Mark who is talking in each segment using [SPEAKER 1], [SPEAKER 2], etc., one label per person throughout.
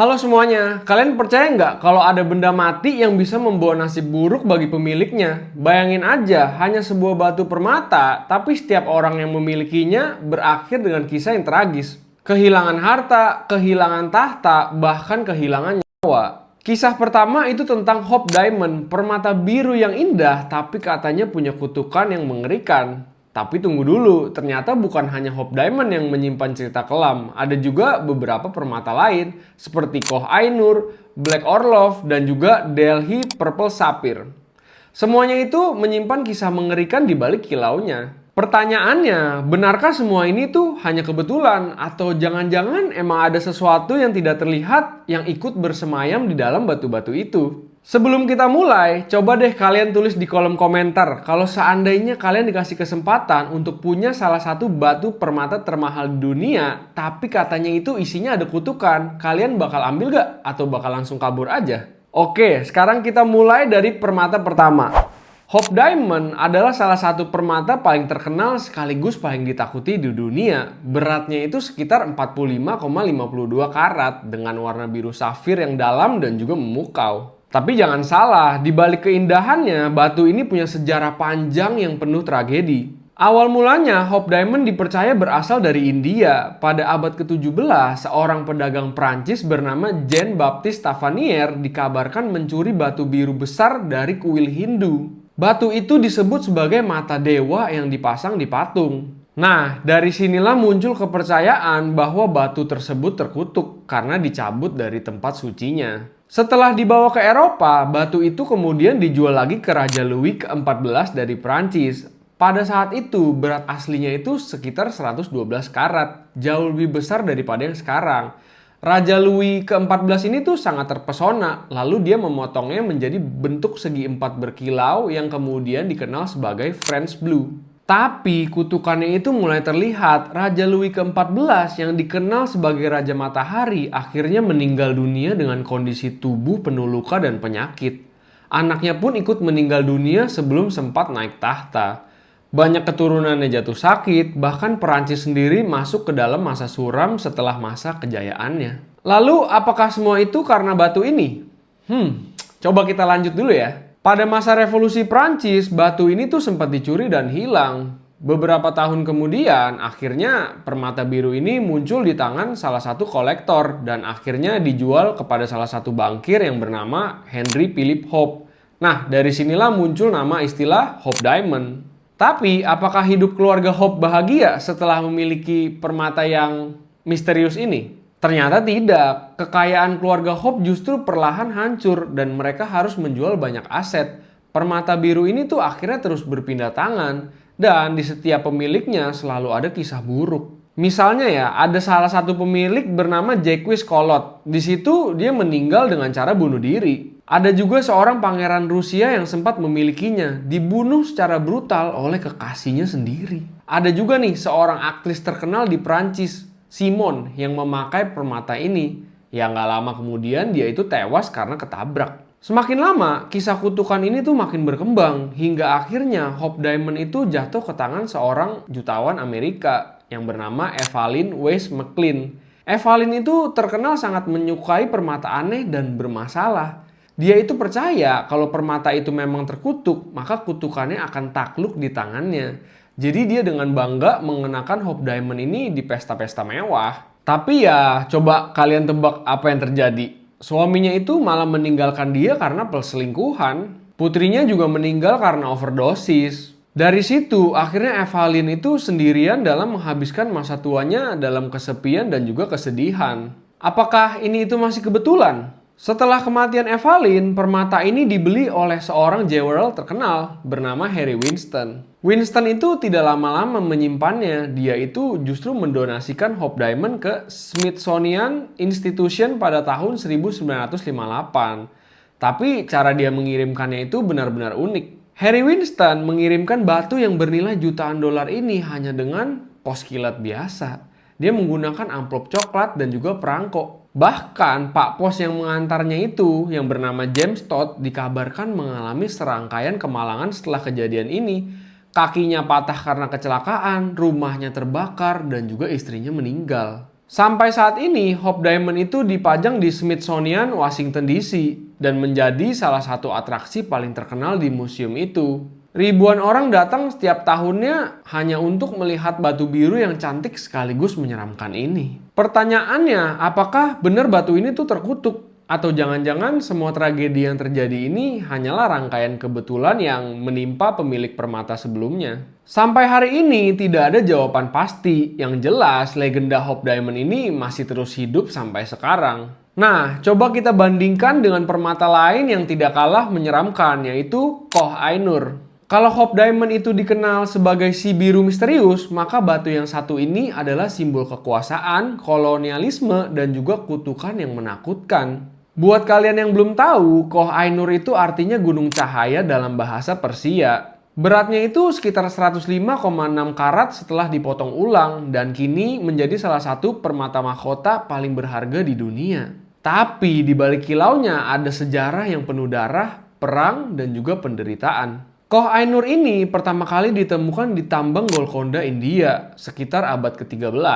[SPEAKER 1] Halo semuanya, kalian percaya nggak kalau ada benda mati yang bisa membawa nasib buruk bagi pemiliknya? Bayangin aja, hanya sebuah batu permata, tapi setiap orang yang memilikinya berakhir dengan kisah yang tragis. Kehilangan harta, kehilangan tahta, bahkan kehilangan nyawa. Kisah pertama itu tentang Hope Diamond, permata biru yang indah tapi katanya punya kutukan yang mengerikan. Tapi tunggu dulu, ternyata bukan hanya Hope Diamond yang menyimpan cerita kelam. Ada juga beberapa permata lain, seperti Koh Ainur, Black Orlov, dan juga Delhi Purple Sapphire. Semuanya itu menyimpan kisah mengerikan di balik kilaunya. Pertanyaannya, benarkah semua ini tuh hanya kebetulan? Atau jangan-jangan emang ada sesuatu yang tidak terlihat yang ikut bersemayam di dalam batu-batu itu? Sebelum kita mulai, coba deh kalian tulis di kolom komentar kalau seandainya kalian dikasih kesempatan untuk punya salah satu batu permata termahal di dunia, tapi katanya itu isinya ada kutukan, kalian bakal ambil gak? Atau bakal langsung kabur aja? Oke, sekarang kita mulai dari permata pertama. Hope Diamond adalah salah satu permata paling terkenal sekaligus paling ditakuti di dunia. Beratnya itu sekitar 45,52 karat dengan warna biru safir yang dalam dan juga memukau. Tapi jangan salah, di balik keindahannya, batu ini punya sejarah panjang yang penuh tragedi. Awal mulanya, Hope Diamond dipercaya berasal dari India. Pada abad ke-17, seorang pedagang Prancis bernama Jean-Baptiste Tavernier dikabarkan mencuri batu biru besar dari kuil Hindu. Batu itu disebut sebagai mata dewa yang dipasang di patung. Nah, dari sinilah muncul kepercayaan bahwa batu tersebut terkutuk karena dicabut dari tempat sucinya. Setelah dibawa ke Eropa, batu itu kemudian dijual lagi ke Raja Louis ke-14 dari Prancis. Pada saat itu, berat aslinya itu sekitar 112 karat, jauh lebih besar daripada yang sekarang. Raja Louis ke-14 ini tuh sangat terpesona, lalu dia memotongnya menjadi bentuk segi empat berkilau yang kemudian dikenal sebagai French Blue. Tapi kutukannya itu mulai terlihat. Raja Louis ke-14 yang dikenal sebagai Raja Matahari akhirnya meninggal dunia dengan kondisi tubuh penuh luka dan penyakit. Anaknya pun ikut meninggal dunia sebelum sempat naik tahta. Banyak keturunannya jatuh sakit, bahkan Perancis sendiri masuk ke dalam masa suram setelah masa kejayaannya. Lalu apakah semua itu karena batu ini? Coba kita lanjut dulu ya. Pada masa revolusi Prancis, batu ini tuh sempat dicuri dan hilang. Beberapa tahun kemudian, akhirnya permata biru ini muncul di tangan salah satu kolektor dan akhirnya dijual kepada salah satu bankir yang bernama Henry Philip Hope. Nah, dari sinilah muncul nama istilah Hope Diamond. Tapi, apakah hidup keluarga Hope bahagia setelah memiliki permata yang misterius ini? Ternyata tidak. Kekayaan keluarga Hope justru perlahan hancur dan mereka harus menjual banyak aset. Permata biru ini tuh akhirnya terus berpindah tangan dan di setiap pemiliknya selalu ada kisah buruk. Misalnya ya, ada salah satu pemilik bernama Jacques Collot. Di situ dia meninggal dengan cara bunuh diri. Ada juga seorang pangeran Rusia yang sempat memilikinya, dibunuh secara brutal oleh kekasihnya sendiri. Ada juga nih seorang aktris terkenal di Prancis, Simone, yang memakai permata ini. Ya nggak lama kemudian dia itu tewas karena ketabrak. Semakin lama, kisah kutukan ini tuh makin berkembang. Hingga akhirnya Hope Diamond itu jatuh ke tangan seorang jutawan Amerika yang bernama Evelyn Weiss McLean. Evelyn itu terkenal sangat menyukai permata aneh dan bermasalah. Dia itu percaya kalau permata itu memang terkutuk, maka kutukannya akan takluk di tangannya. Jadi dia dengan bangga mengenakan Hope Diamond ini di pesta-pesta mewah. Tapi ya coba kalian tebak apa yang terjadi. Suaminya itu malah meninggalkan dia karena perselingkuhan. Putrinya juga meninggal karena overdosis. Dari situ akhirnya Evelyn itu sendirian dalam menghabiskan masa tuanya dalam kesepian dan juga kesedihan. Apakah ini itu masih kebetulan? Setelah kematian Evelyn, permata ini dibeli oleh seorang jeweler terkenal bernama Harry Winston. Winston itu tidak lama-lama menyimpannya, dia itu justru mendonasikan Hope Diamond ke Smithsonian Institution pada tahun 1958. Tapi cara dia mengirimkannya itu benar-benar unik. Harry Winston mengirimkan batu yang bernilai jutaan dolar ini hanya dengan pos kilat biasa. Dia menggunakan amplop coklat dan juga perangko. Bahkan Pak Pos yang mengantarnya itu yang bernama James Todd dikabarkan mengalami serangkaian kemalangan setelah kejadian ini. Kakinya patah karena kecelakaan, rumahnya terbakar, dan juga istrinya meninggal. Sampai saat ini, Hope Diamond itu dipajang di Smithsonian, Washington DC, dan menjadi salah satu atraksi paling terkenal di museum itu. Ribuan orang datang setiap tahunnya hanya untuk melihat batu biru yang cantik sekaligus menyeramkan ini. Pertanyaannya, apakah benar batu ini tuh terkutuk? Atau jangan-jangan semua tragedi yang terjadi ini hanyalah rangkaian kebetulan yang menimpa pemilik permata sebelumnya? Sampai hari ini tidak ada jawaban pasti. Yang jelas legenda Hope Diamond ini masih terus hidup sampai sekarang. Nah, coba kita bandingkan dengan permata lain yang tidak kalah menyeramkan, yaitu Koh Ainur. Kalau Hope Diamond itu dikenal sebagai si biru misterius, maka batu yang satu ini adalah simbol kekuasaan, kolonialisme, dan juga kutukan yang menakutkan. Buat kalian yang belum tahu, Koh Ainur itu artinya gunung cahaya dalam bahasa Persia. Beratnya itu sekitar 105,6 karat setelah dipotong ulang dan kini menjadi salah satu permata mahkota paling berharga di dunia. Tapi di balik kilaunya ada sejarah yang penuh darah, perang, dan juga penderitaan. Koh Ainur ini pertama kali ditemukan di tambang Golconda, India, sekitar abad ke-13.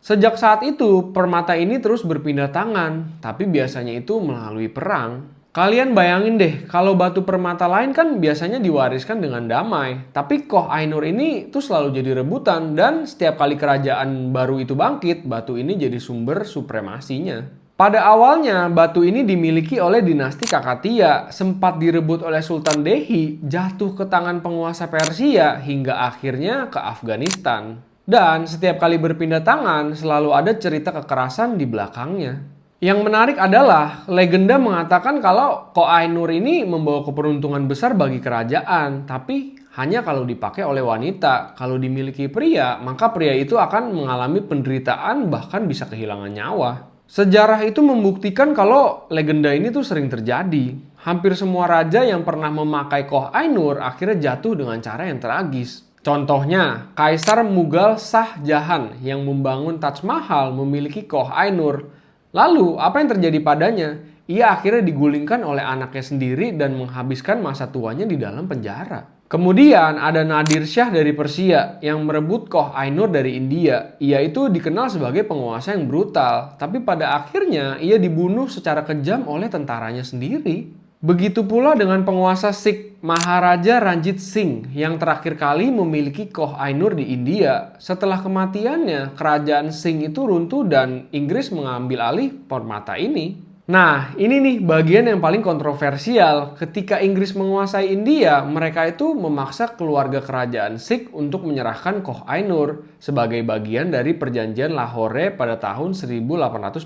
[SPEAKER 1] Sejak saat itu, permata ini terus berpindah tangan, tapi biasanya itu melalui perang. Kalian bayangin deh, kalau batu permata lain kan biasanya diwariskan dengan damai. Tapi Koh Ainur ini tuh selalu jadi rebutan dan setiap kali kerajaan baru itu bangkit, batu ini jadi sumber supremasinya. Pada awalnya, batu ini dimiliki oleh dinasti Kakatiya, sempat direbut oleh Sultan Delhi, jatuh ke tangan penguasa Persia, hingga akhirnya ke Afghanistan. Dan setiap kali berpindah tangan, selalu ada cerita kekerasan di belakangnya. Yang menarik adalah, legenda mengatakan kalau Koh Ainur ini membawa keberuntungan besar bagi kerajaan, tapi hanya kalau dipakai oleh wanita. Kalau dimiliki pria, maka pria itu akan mengalami penderitaan bahkan bisa kehilangan nyawa. Sejarah itu membuktikan kalau legenda ini tuh sering terjadi. Hampir semua raja yang pernah memakai Koh Ainur akhirnya jatuh dengan cara yang tragis. Contohnya, Kaisar Mughal Shah Jahan yang membangun Taj Mahal memiliki Koh Ainur. Lalu, apa yang terjadi padanya? Ia akhirnya digulingkan oleh anaknya sendiri dan menghabiskan masa tuanya di dalam penjara. Kemudian ada Nadir Shah dari Persia yang merebut Koh Ainur dari India. Ia itu dikenal sebagai penguasa yang brutal, tapi pada akhirnya ia dibunuh secara kejam oleh tentaranya sendiri. Begitu pula dengan penguasa Sikh, Maharaja Ranjit Singh yang terakhir kali memiliki Koh Ainur di India. Setelah kematiannya, kerajaan Singh itu runtuh dan Inggris mengambil alih permata ini. Nah, ini nih bagian yang paling kontroversial. Ketika Inggris menguasai India, mereka itu memaksa keluarga kerajaan Sikh untuk menyerahkan Koh Ainur sebagai bagian dari perjanjian Lahore pada tahun 1849.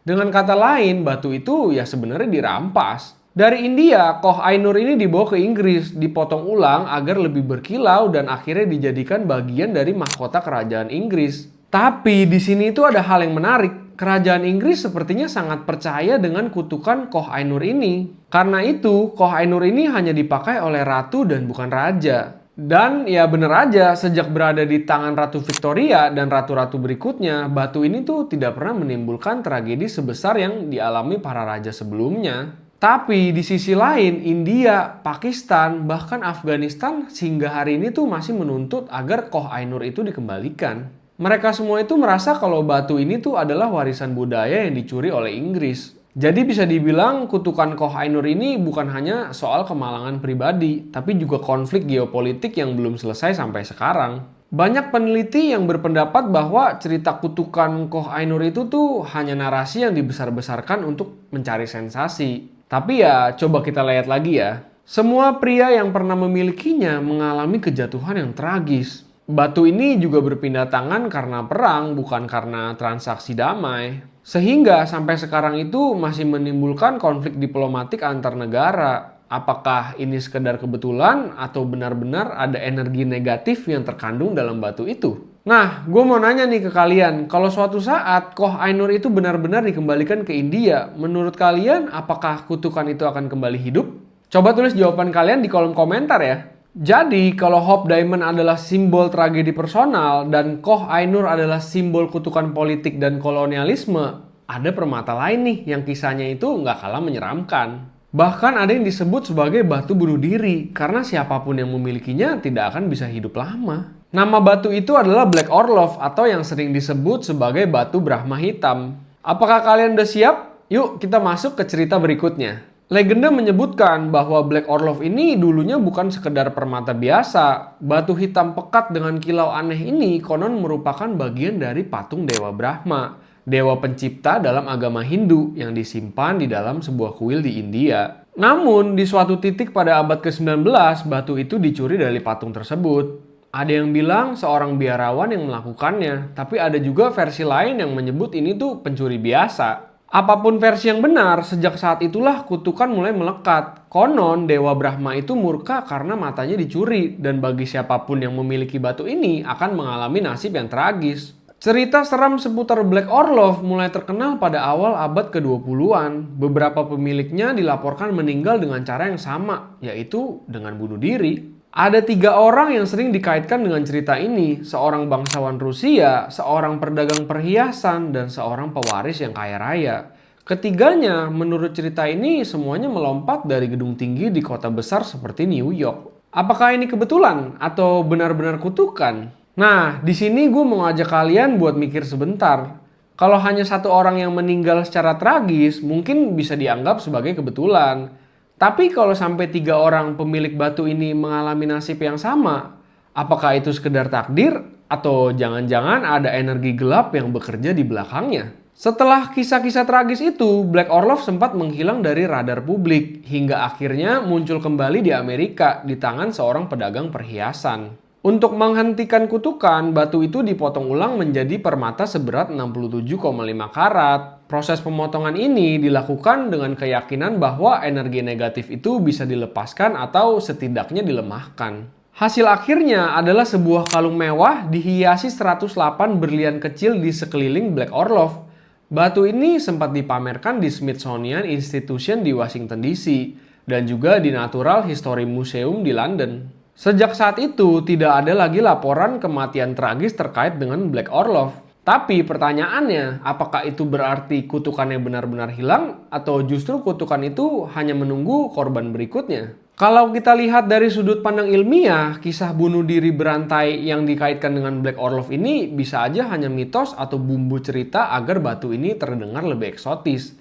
[SPEAKER 1] Dengan kata lain, batu itu ya sebenarnya dirampas. Dari India, Koh Ainur ini dibawa ke Inggris, dipotong ulang agar lebih berkilau dan akhirnya dijadikan bagian dari mahkota kerajaan Inggris. Tapi di sini itu ada hal yang menarik. Kerajaan Inggris sepertinya sangat percaya dengan kutukan Koh Ainur ini. Karena itu, Koh Ainur ini hanya dipakai oleh ratu dan bukan raja. Dan ya bener aja, sejak berada di tangan Ratu Victoria dan ratu-ratu berikutnya, batu ini tuh tidak pernah menimbulkan tragedi sebesar yang dialami para raja sebelumnya. Tapi di sisi lain, India, Pakistan, bahkan Afghanistan hingga hari ini tuh masih menuntut agar Koh Ainur itu dikembalikan. Mereka semua itu merasa kalau batu ini tuh adalah warisan budaya yang dicuri oleh Inggris. Jadi bisa dibilang kutukan Koh Ainur ini bukan hanya soal kemalangan pribadi, tapi juga konflik geopolitik yang belum selesai sampai sekarang. Banyak peneliti yang berpendapat bahwa cerita kutukan Koh Ainur itu tuh hanya narasi yang dibesar-besarkan untuk mencari sensasi. Tapi ya coba kita lihat lagi ya. Semua pria yang pernah memilikinya mengalami kejatuhan yang tragis. Batu ini juga berpindah tangan karena perang, bukan karena transaksi damai. Sehingga sampai sekarang itu masih menimbulkan konflik diplomatik antar negara. Apakah ini sekedar kebetulan atau benar-benar ada energi negatif yang terkandung dalam batu itu? Nah, gue mau nanya nih ke kalian, kalau suatu saat Koh Ainur itu benar-benar dikembalikan ke India, menurut kalian apakah kutukan itu akan kembali hidup? Coba tulis jawaban kalian di kolom komentar ya. Jadi, kalau Hope Diamond adalah simbol tragedi personal dan Koh Ainur adalah simbol kutukan politik dan kolonialisme, ada permata lain nih yang kisahnya itu nggak kalah menyeramkan. Bahkan ada yang disebut sebagai batu bunuh diri karena siapapun yang memilikinya tidak akan bisa hidup lama. Nama batu itu adalah Black Orlov atau yang sering disebut sebagai batu Brahma hitam. Apakah kalian udah siap? Yuk kita masuk ke cerita berikutnya. Legenda menyebutkan bahwa Black Orlov ini dulunya bukan sekedar permata biasa. Batu hitam pekat dengan kilau aneh ini konon merupakan bagian dari patung Dewa Brahma, dewa pencipta dalam agama Hindu yang disimpan di dalam sebuah kuil di India. Namun, di suatu titik pada abad ke-19, batu itu dicuri dari patung tersebut. Ada yang bilang seorang biarawan yang melakukannya, tapi ada juga versi lain yang menyebut ini tuh pencuri biasa. Apapun versi yang benar, sejak saat itulah kutukan mulai melekat. Konon, Dewa Brahma itu murka karena matanya dicuri, dan bagi siapapun yang memiliki batu ini akan mengalami nasib yang tragis. Cerita seram seputar Black Orlov mulai terkenal pada awal abad ke-20-an. Beberapa pemiliknya dilaporkan meninggal dengan cara yang sama, yaitu dengan bunuh diri. Ada 3 orang yang sering dikaitkan dengan cerita ini, seorang bangsawan Rusia, seorang pedagang perhiasan, dan seorang pewaris yang kaya raya. Ketiganya, menurut cerita ini, semuanya melompat dari gedung tinggi di kota besar seperti New York. Apakah ini kebetulan atau benar-benar kutukan? Nah, di sini gue mau ngajak kalian buat mikir sebentar. Kalau hanya satu orang yang meninggal secara tragis, mungkin bisa dianggap sebagai kebetulan. Tapi kalau sampai 3 orang pemilik batu ini mengalami nasib yang sama, apakah itu sekedar takdir atau jangan-jangan ada energi gelap yang bekerja di belakangnya? Setelah kisah-kisah tragis itu, Black Orlov sempat menghilang dari radar publik hingga akhirnya muncul kembali di Amerika di tangan seorang pedagang perhiasan. Untuk menghentikan kutukan, batu itu dipotong ulang menjadi permata seberat 67,5 karat. Proses pemotongan ini dilakukan dengan keyakinan bahwa energi negatif itu bisa dilepaskan atau setidaknya dilemahkan. Hasil akhirnya adalah sebuah kalung mewah dihiasi 108 berlian kecil di sekeliling Black Orlov. Batu ini sempat dipamerkan di Smithsonian Institution di Washington DC dan juga di Natural History Museum di London. Sejak saat itu, tidak ada lagi laporan kematian tragis terkait dengan Black Orlov. Tapi pertanyaannya, apakah itu berarti kutukannya benar-benar hilang? Atau justru kutukan itu hanya menunggu korban berikutnya? Kalau kita lihat dari sudut pandang ilmiah, kisah bunuh diri berantai yang dikaitkan dengan Black Orlov ini bisa aja hanya mitos atau bumbu cerita agar batu ini terdengar lebih eksotis.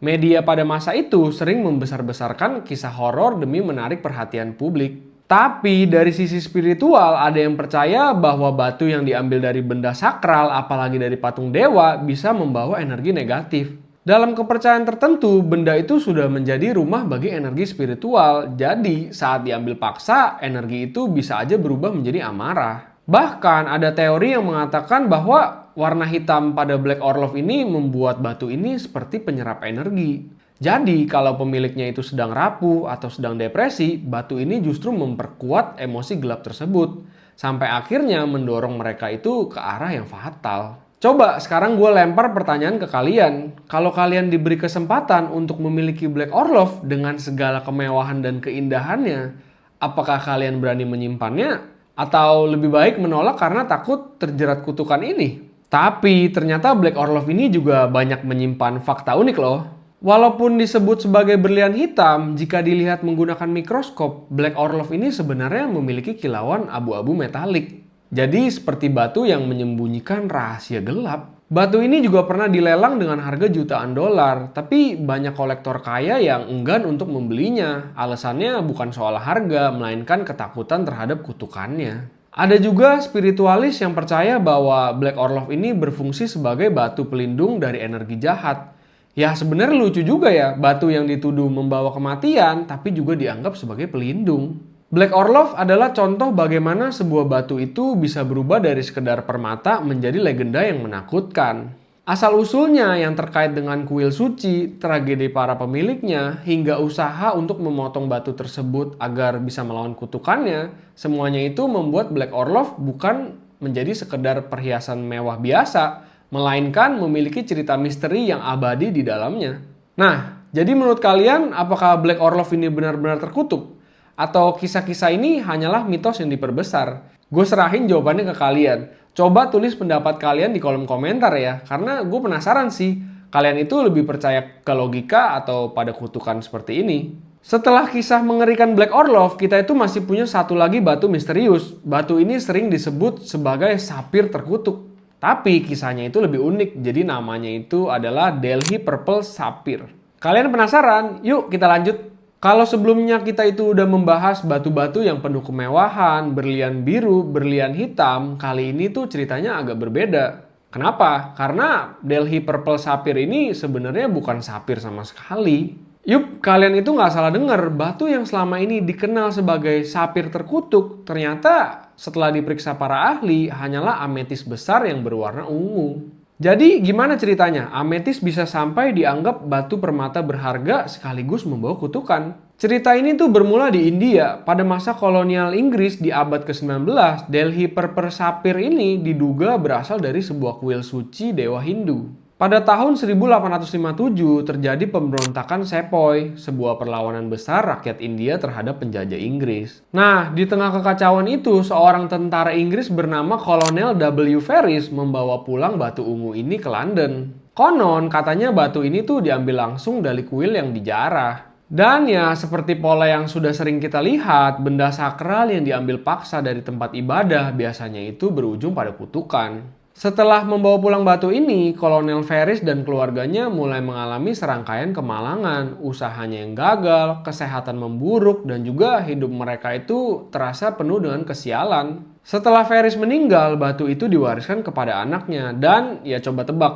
[SPEAKER 1] Media pada masa itu sering membesar-besarkan kisah horor demi menarik perhatian publik. Tapi dari sisi spiritual ada yang percaya bahwa batu yang diambil dari benda sakral apalagi dari patung dewa bisa membawa energi negatif. Dalam kepercayaan tertentu, benda itu sudah menjadi rumah bagi energi spiritual. Jadi saat diambil paksa, energi itu bisa aja berubah menjadi amarah. Bahkan ada teori yang mengatakan bahwa warna hitam pada Black Orlov ini membuat batu ini seperti penyerap energi. Jadi kalau pemiliknya itu sedang rapuh atau sedang depresi, batu ini justru memperkuat emosi gelap tersebut. Sampai akhirnya mendorong mereka itu ke arah yang fatal. Coba sekarang gue lempar pertanyaan ke kalian. Kalau kalian diberi kesempatan untuk memiliki Black Orlov dengan segala kemewahan dan keindahannya, apakah kalian berani menyimpannya? Atau lebih baik menolak karena takut terjerat kutukan ini? Tapi ternyata Black Orlov ini juga banyak menyimpan fakta unik loh. Walaupun disebut sebagai berlian hitam, jika dilihat menggunakan mikroskop, Black Orlov ini sebenarnya memiliki kilauan abu-abu metalik. Jadi seperti batu yang menyembunyikan rahasia gelap. Batu ini juga pernah dilelang dengan harga jutaan dolar, tapi banyak kolektor kaya yang enggan untuk membelinya. Alasannya bukan soal harga, melainkan ketakutan terhadap kutukannya. Ada juga spiritualis yang percaya bahwa Black Orlov ini berfungsi sebagai batu pelindung dari energi jahat. Ya sebenarnya lucu juga ya, batu yang dituduh membawa kematian tapi juga dianggap sebagai pelindung. Black Orlov adalah contoh bagaimana sebuah batu itu bisa berubah dari sekedar permata menjadi legenda yang menakutkan. Asal-usulnya yang terkait dengan kuil suci, tragedi para pemiliknya, hingga usaha untuk memotong batu tersebut agar bisa melawan kutukannya, semuanya itu membuat Black Orlov bukan menjadi sekedar perhiasan mewah biasa, melainkan memiliki cerita misteri yang abadi di dalamnya. Nah, jadi menurut kalian apakah Black Orlov ini benar-benar terkutuk? Atau kisah-kisah ini hanyalah mitos yang diperbesar? Gue serahin jawabannya ke kalian. Coba tulis pendapat kalian di kolom komentar ya, karena gue penasaran sih, kalian itu lebih percaya ke logika atau pada kutukan seperti ini? Setelah kisah mengerikan Black Orlov, kita itu masih punya satu lagi batu misterius. Batu ini sering disebut sebagai sapir terkutuk. Tapi kisahnya itu lebih unik, jadi namanya itu adalah Delhi Purple Sapphire. Kalian penasaran? Yuk kita lanjut. Kalau sebelumnya kita itu udah membahas batu-batu yang penuh kemewahan, berlian biru, berlian hitam, kali ini tuh ceritanya agak berbeda. Kenapa? Karena Delhi Purple Sapphire ini sebenarnya bukan sapir sama sekali. Yup, kalian itu nggak salah dengar, batu yang selama ini dikenal sebagai sapir terkutuk, ternyata setelah diperiksa para ahli hanyalah ametis besar yang berwarna ungu. Jadi gimana ceritanya? Ametis bisa sampai dianggap batu permata berharga sekaligus membawa kutukan. Cerita ini tuh bermula di India. Pada masa kolonial Inggris di abad ke-19, Delhi Purple Sapphire ini diduga berasal dari sebuah kuil suci dewa Hindu. Pada tahun 1857 terjadi pemberontakan Sepoy, sebuah perlawanan besar rakyat India terhadap penjajah Inggris. Nah, di tengah kekacauan itu, seorang tentara Inggris bernama Kolonel W. Ferris membawa pulang batu ungu ini ke London. Konon, katanya batu ini tuh diambil langsung dari kuil yang dijarah. Dan ya, seperti pola yang sudah sering kita lihat, benda sakral yang diambil paksa dari tempat ibadah biasanya itu berujung pada kutukan. Setelah membawa pulang batu ini, Kolonel Ferris dan keluarganya mulai mengalami serangkaian kemalangan, usahanya yang gagal, kesehatan memburuk, dan juga hidup mereka itu terasa penuh dengan kesialan. Setelah Ferris meninggal, batu itu diwariskan kepada anaknya, dan ya coba tebak,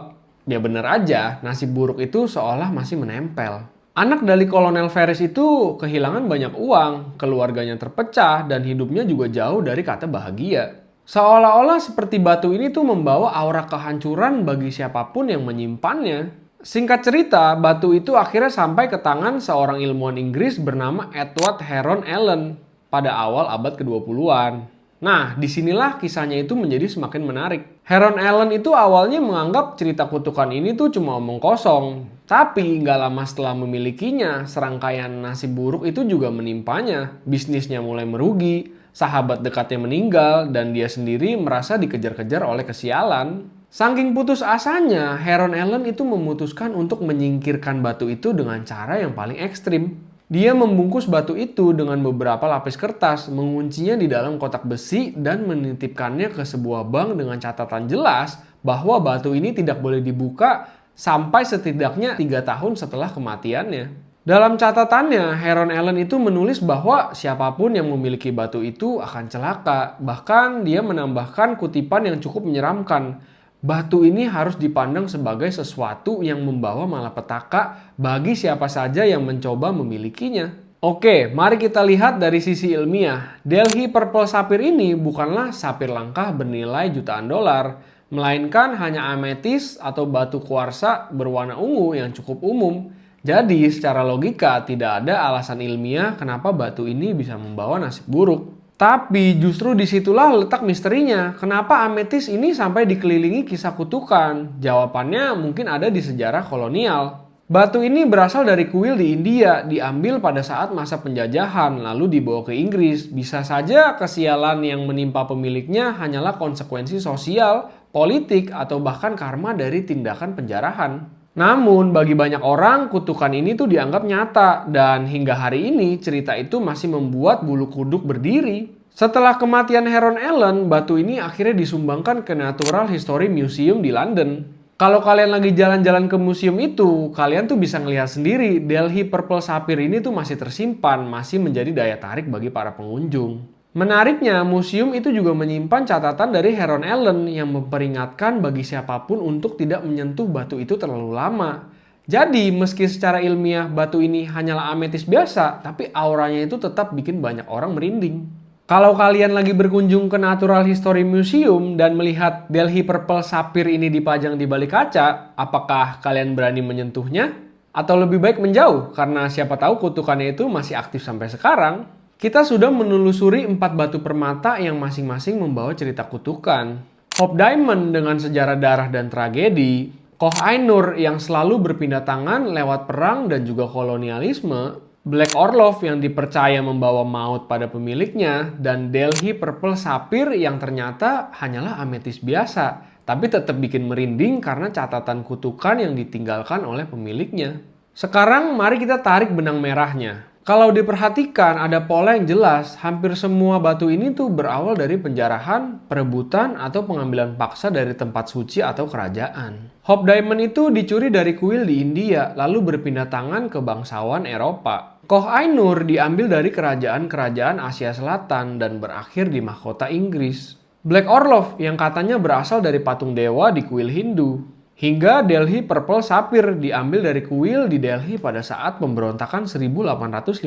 [SPEAKER 1] ya bener aja, nasib buruk itu seolah masih menempel. Anak dari Kolonel Ferris itu kehilangan banyak uang, keluarganya terpecah, dan hidupnya juga jauh dari kata bahagia. Seolah-olah seperti batu ini tuh membawa aura kehancuran bagi siapapun yang menyimpannya. Singkat cerita, batu itu akhirnya sampai ke tangan seorang ilmuwan Inggris bernama Edward Heron Allen pada awal abad ke-20-an. Nah, disinilah kisahnya itu menjadi semakin menarik. Heron Allen itu awalnya menganggap cerita kutukan ini tuh cuma omong kosong. Tapi nggak lama setelah memilikinya, serangkaian nasib buruk itu juga menimpanya. Bisnisnya mulai merugi. Sahabat dekatnya meninggal dan dia sendiri merasa dikejar-kejar oleh kesialan. Saking putus asanya, Heron Allen itu memutuskan untuk menyingkirkan batu itu dengan cara yang paling ekstrim. Dia membungkus batu itu dengan beberapa lapis kertas, menguncinya di dalam kotak besi dan menitipkannya ke sebuah bank dengan catatan jelas bahwa batu ini tidak boleh dibuka sampai setidaknya 3 tahun setelah kematiannya. Dalam catatannya, Heron Allen itu menulis bahwa siapapun yang memiliki batu itu akan celaka. Bahkan dia menambahkan kutipan yang cukup menyeramkan. Batu ini harus dipandang sebagai sesuatu yang membawa malapetaka bagi siapa saja yang mencoba memilikinya. Oke, mari kita lihat dari sisi ilmiah. Delhi Purple Sapphire ini bukanlah sapir langka bernilai jutaan dolar, melainkan hanya ametis atau batu kuarsa berwarna ungu yang cukup umum. Jadi secara logika tidak ada alasan ilmiah kenapa batu ini bisa membawa nasib buruk. Tapi justru disitulah letak misterinya. Kenapa ametis ini sampai dikelilingi kisah kutukan? Jawabannya mungkin ada di sejarah kolonial. Batu ini berasal dari kuil di India, diambil pada saat masa penjajahan, lalu dibawa ke Inggris. Bisa saja kesialan yang menimpa pemiliknya hanyalah konsekuensi sosial, politik, atau bahkan karma dari tindakan penjarahan. Namun bagi banyak orang kutukan ini tuh dianggap nyata dan hingga hari ini cerita itu masih membuat bulu kuduk berdiri. Setelah kematian Heron Allen, batu ini akhirnya disumbangkan ke Natural History Museum di London. Kalau kalian lagi jalan-jalan ke museum itu, kalian tuh bisa ngelihat sendiri Delhi Purple Sapphire ini tuh masih tersimpan, masih menjadi daya tarik bagi para pengunjung. Menariknya, museum itu juga menyimpan catatan dari Heron Allen yang memperingatkan bagi siapapun untuk tidak menyentuh batu itu terlalu lama. Jadi, meski secara ilmiah batu ini hanyalah ametis biasa, tapi auranya itu tetap bikin banyak orang merinding. Kalau kalian lagi berkunjung ke Natural History Museum dan melihat Delhi Purple Sapphire ini dipajang di balik kaca, apakah kalian berani menyentuhnya? Atau lebih baik menjauh karena siapa tahu kutukannya itu masih aktif sampai sekarang? Kita sudah menelusuri 4 batu permata yang masing-masing membawa cerita kutukan. Hope Diamond dengan sejarah darah dan tragedi, Koh Ainur yang selalu berpindah tangan lewat perang dan juga kolonialisme, Black Orlov yang dipercaya membawa maut pada pemiliknya, dan Delhi Purple Sapphire yang ternyata hanyalah ametis biasa, tapi tetap bikin merinding karena catatan kutukan yang ditinggalkan oleh pemiliknya. Sekarang mari kita tarik benang merahnya. Kalau diperhatikan ada pola yang jelas, hampir semua batu ini tuh berawal dari penjarahan, perebutan, atau pengambilan paksa dari tempat suci atau kerajaan. Hope Diamond itu dicuri dari kuil di India, lalu berpindah tangan ke bangsawan Eropa. Koh Ainur diambil dari kerajaan-kerajaan Asia Selatan dan berakhir di mahkota Inggris. Black Orlov yang katanya berasal dari patung dewa di kuil Hindu. Hingga Delhi Purple Sapphire diambil dari kuil di Delhi pada saat pemberontakan 1857.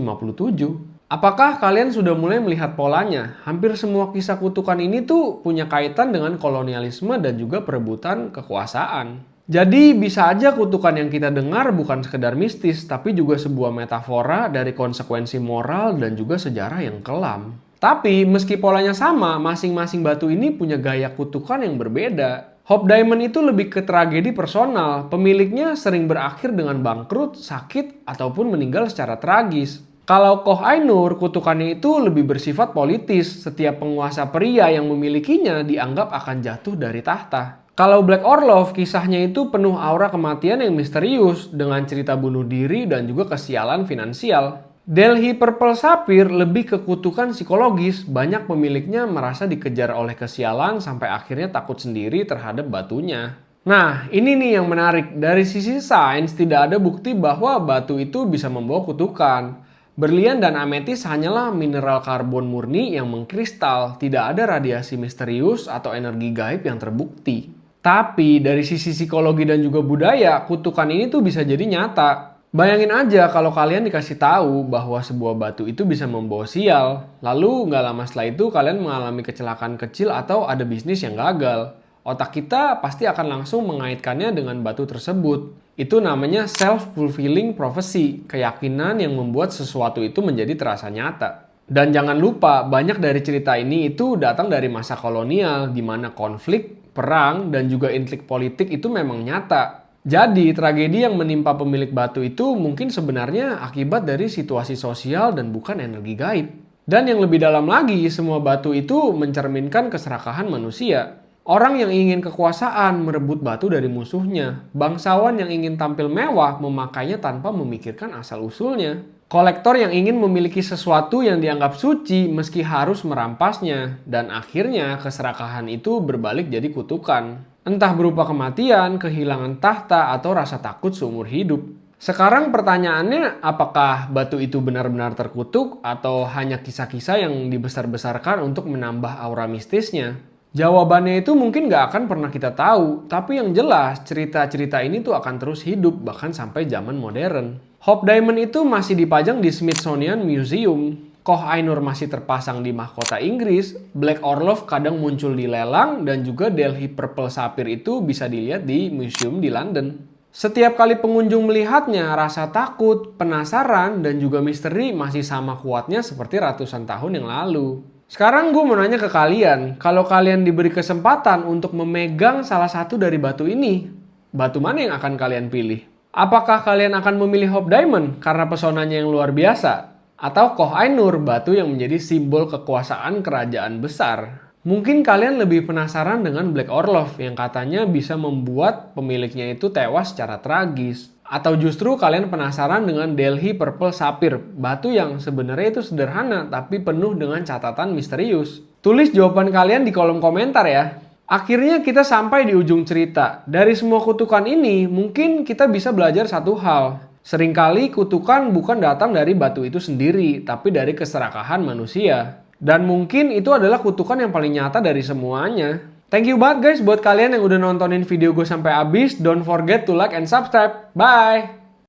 [SPEAKER 1] Apakah kalian sudah mulai melihat polanya? Hampir semua kisah kutukan ini tuh punya kaitan dengan kolonialisme dan juga perebutan kekuasaan. Jadi bisa aja kutukan yang kita dengar bukan sekedar mistis, tapi juga sebuah metafora dari konsekuensi moral dan juga sejarah yang kelam. Tapi meski polanya sama, masing-masing batu ini punya gaya kutukan yang berbeda. Hope Diamond itu lebih ke tragedi personal, pemiliknya sering berakhir dengan bangkrut, sakit, ataupun meninggal secara tragis. Kalau Koh Ainur, kutukannya itu lebih bersifat politis, setiap penguasa pria yang memilikinya dianggap akan jatuh dari tahta. Kalau Black Orlov, kisahnya itu penuh aura kematian yang misterius, dengan cerita bunuh diri dan juga kesialan finansial. Delhi Purple Sapphire lebih ke kutukan psikologis, banyak pemiliknya merasa dikejar oleh kesialan sampai akhirnya takut sendiri terhadap batunya. Nah, ini nih yang menarik. Dari sisi sains tidak ada bukti bahwa batu itu bisa membawa kutukan. Berlian dan ametis hanyalah mineral karbon murni yang mengkristal, tidak ada radiasi misterius atau energi gaib yang terbukti. Tapi dari sisi psikologi dan juga budaya, kutukan ini tuh bisa jadi nyata. Bayangin aja kalau kalian dikasih tahu bahwa sebuah batu itu bisa membawa sial, lalu nggak lama setelah itu kalian mengalami kecelakaan kecil atau ada bisnis yang gagal. Otak kita pasti akan langsung mengaitkannya dengan batu tersebut. Itu namanya self-fulfilling prophecy, keyakinan yang membuat sesuatu itu menjadi terasa nyata. Dan jangan lupa, banyak dari cerita ini itu datang dari masa kolonial, di mana konflik, perang, dan juga intrik politik itu memang nyata. Jadi, tragedi yang menimpa pemilik batu itu mungkin sebenarnya akibat dari situasi sosial dan bukan energi gaib. Dan yang lebih dalam lagi, semua batu itu mencerminkan keserakahan manusia. Orang yang ingin kekuasaan merebut batu dari musuhnya. Bangsawan yang ingin tampil mewah memakainya tanpa memikirkan asal-usulnya. Kolektor yang ingin memiliki sesuatu yang dianggap suci meski harus merampasnya. Dan akhirnya keserakahan itu berbalik jadi kutukan. Entah berupa kematian, kehilangan tahta, atau rasa takut seumur hidup. Sekarang pertanyaannya, apakah batu itu benar-benar terkutuk atau hanya kisah-kisah yang dibesar-besarkan untuk menambah aura mistisnya? Jawabannya itu mungkin gak akan pernah kita tahu, tapi yang jelas cerita-cerita ini tuh akan terus hidup bahkan sampai zaman modern. Hope Diamond itu masih dipajang di Smithsonian Museum. Koh Ainur masih terpasang di mahkota Inggris, Black Orlov kadang muncul di lelang, dan juga Delhi Purple Sapphire itu bisa dilihat di museum di London. Setiap kali pengunjung melihatnya, rasa takut, penasaran, dan juga misteri masih sama kuatnya seperti ratusan tahun yang lalu. Sekarang gue mau nanya ke kalian, kalau kalian diberi kesempatan untuk memegang salah satu dari batu ini, batu mana yang akan kalian pilih? Apakah kalian akan memilih Hope Diamond karena pesonanya yang luar biasa? Atau Koh Ainur, batu yang menjadi simbol kekuasaan kerajaan besar? Mungkin kalian lebih penasaran dengan Black Orlov yang katanya bisa membuat pemiliknya itu tewas secara tragis. Atau justru kalian penasaran dengan Delhi Purple Sapphire, batu yang sebenarnya itu sederhana tapi penuh dengan catatan misterius? Tulis jawaban kalian di kolom komentar ya. Akhirnya kita sampai di ujung cerita. Dari semua kutukan ini, mungkin kita bisa belajar satu hal. Seringkali kutukan bukan datang dari batu itu sendiri, tapi dari keserakahan manusia. Dan mungkin itu adalah kutukan yang paling nyata dari semuanya. Thank you banget guys buat kalian yang udah nontonin video gue sampai habis. Don't forget to like and subscribe. Bye!